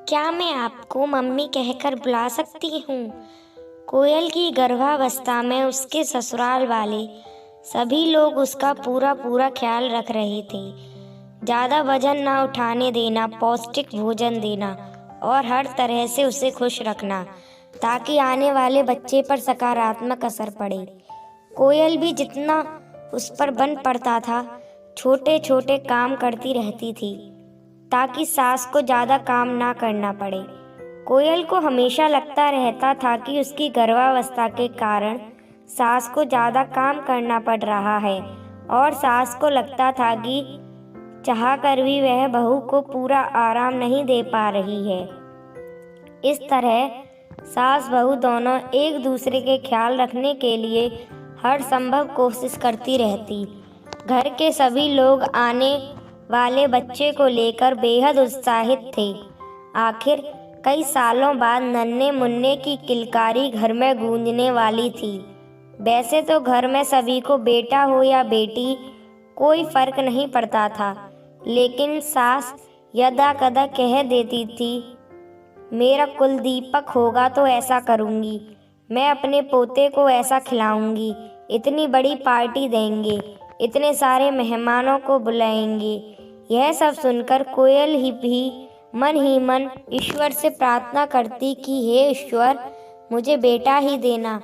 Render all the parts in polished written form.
क्या मैं आपको मम्मी कहकर बुला सकती हूँ? कोयल की गर्भावस्था में उसके ससुराल वाले सभी लोग उसका पूरा पूरा ख्याल रख रहे थे। ज़्यादा वजन ना उठाने देना, पौष्टिक भोजन देना और हर तरह से उसे खुश रखना ताकि आने वाले बच्चे पर सकारात्मक असर पड़े। कोयल भी जितना उस पर बन पड़ता था, छोटे छोटे काम करती रहती थी ताकि सास को ज़्यादा काम ना करना पड़े। कोयल को हमेशा लगता रहता था कि उसकी गर्भावस्था के कारण सास को ज़्यादा काम करना पड़ रहा है और सास को लगता था कि चाह कर भी वह बहू को पूरा आराम नहीं दे पा रही है। इस तरह सास बहू दोनों एक दूसरे के ख्याल रखने के लिए हर संभव कोशिश करती रहती। घर के सभी लोग आने वाले बच्चे को लेकर बेहद उत्साहित थे। आखिर कई सालों बाद नन्हे मुन्ने की किलकारी घर में गूंजने वाली थी। वैसे तो घर में सभी को बेटा हो या बेटी कोई फर्क नहीं पड़ता था, लेकिन सास यदा कदा कह देती थी, मेरा कुलदीपक होगा तो ऐसा करूँगी, मैं अपने पोते को ऐसा खिलाऊंगी, इतनी बड़ी पार्टी देंगे, इतने सारे मेहमानों को बुलाएंगे। यह सब सुनकर कोयल ही मन ईश्वर से प्रार्थना करती कि हे ईश्वर, मुझे बेटा ही देना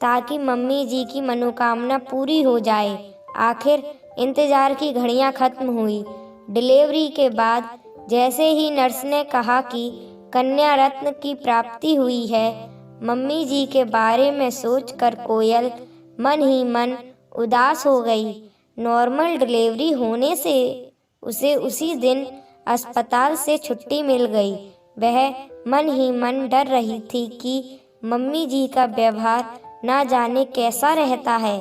ताकि मम्मी जी की मनोकामना पूरी हो जाए। आखिर इंतजार की घड़ियां खत्म हुई। डिलीवरी के बाद जैसे ही नर्स ने कहा कि कन्या रत्न की प्राप्ति हुई है, मम्मी जी के बारे में सोचकर कोयल मन ही मन उदास हो गई। नॉर्मल डिलीवरी होने से उसे उसी दिन अस्पताल से छुट्टी मिल गई। वह मन ही मन डर रही थी कि मम्मी जी का व्यवहार ना जाने कैसा रहता है।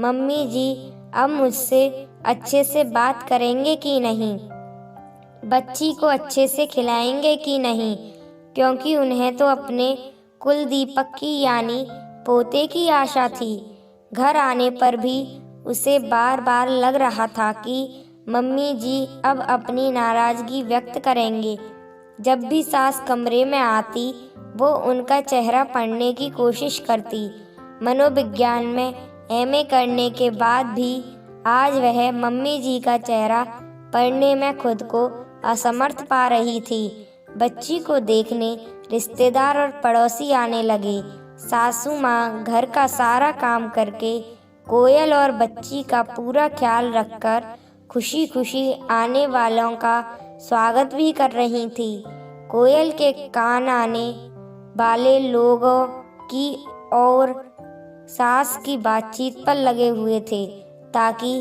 मम्मी जी अब मुझसे अच्छे से बात करेंगे कि नहीं, बच्ची को अच्छे से खिलाएंगे कि नहीं, क्योंकि उन्हें तो अपने कुलदीपक की यानी पोते की आशा थी। घर आने पर भी उसे बार बार लग रहा था कि मम्मी जी अब अपनी नाराज़गी व्यक्त करेंगे। जब भी सास कमरे में आती, वो उनका चेहरा पढ़ने की कोशिश करती। मनोविज्ञान में एमए करने के बाद भी आज वह मम्मी जी का चेहरा पढ़ने में खुद को असमर्थ पा रही थी। बच्ची को देखने रिश्तेदार और पड़ोसी आने लगे। सासू माँ घर का सारा काम करके कोयल और बच्ची का पूरा ख्याल रखकर खुशी खुशी आने वालों का स्वागत भी कर रही थी। कोयल के कान आने वाले लोगों की और सास की बातचीत पर लगे हुए थे ताकि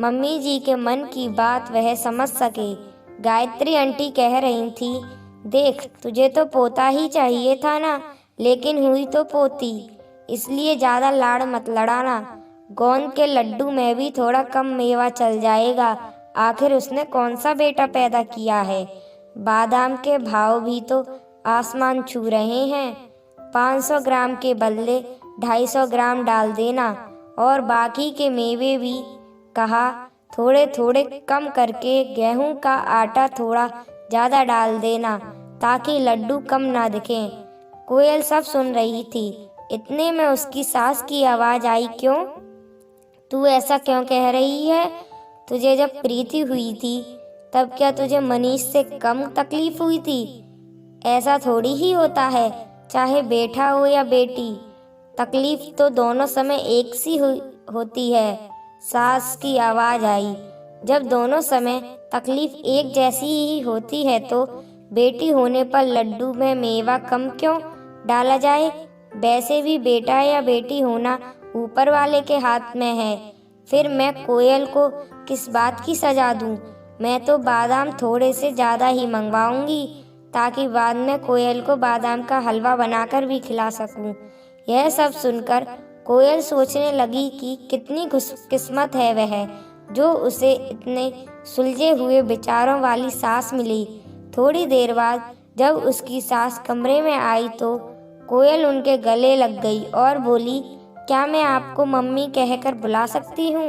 मम्मी जी के मन की बात वह समझ सके। गायत्री आंटी कह रही थी, देख तुझे तो पोता ही चाहिए था ना, लेकिन हुई तो पोती, इसलिए ज़्यादा लाड़ मत लड़ाना। गोंद के लड्डू में भी थोड़ा कम मेवा चल जाएगा, आखिर उसने कौन सा बेटा पैदा किया है। बादाम के भाव भी तो आसमान छू रहे हैं। 500 ग्राम के बदले 250 ग्राम डाल देना और बाकी के मेवे भी कहा थोड़े थोड़े कम करके गेहूं का आटा थोड़ा ज़्यादा डाल देना ताकि लड्डू कम ना दिखें। कोयल सब सुन रही थी। इतने में उसकी सास की आवाज़ आई, क्यों? तू ऐसा क्यों कह रही है? तुझे जब प्रीति हुई थी तब क्या तुझे मनीष से कम तकलीफ हुई थी? ऐसा थोड़ी ही होता है, चाहे बेटा हो या बेटी, तकलीफ तो दोनों समय एक सी होती है। सास की आवाज़ आई, जब दोनों समय तकलीफ एक जैसी ही होती है तो बेटी होने पर लड्डू में मेवा कम क्यों डाला जाए? वैसे भी बेटा या बेटी होना ऊपर वाले के हाथ में है। फिर मैं कोयल को किस बात की सजा दूं? मैं तो बादाम थोड़े से ज़्यादा ही मंगवाऊंगी ताकि बाद में कोयल को बादाम का हलवा बनाकर भी खिला सकूं। यह सब सुनकर कोयल सोचने लगी कि कितनी खुशकिस्मत है वह, जो उसे इतने सुलझे हुए विचारों वाली सास मिली। थोड़ी देर बाद जब उसकी सास कमरे में आई तो कोयल उनके गले लग गई और बोली, क्या मैं आपको मम्मी कहकर बुला सकती हूँ?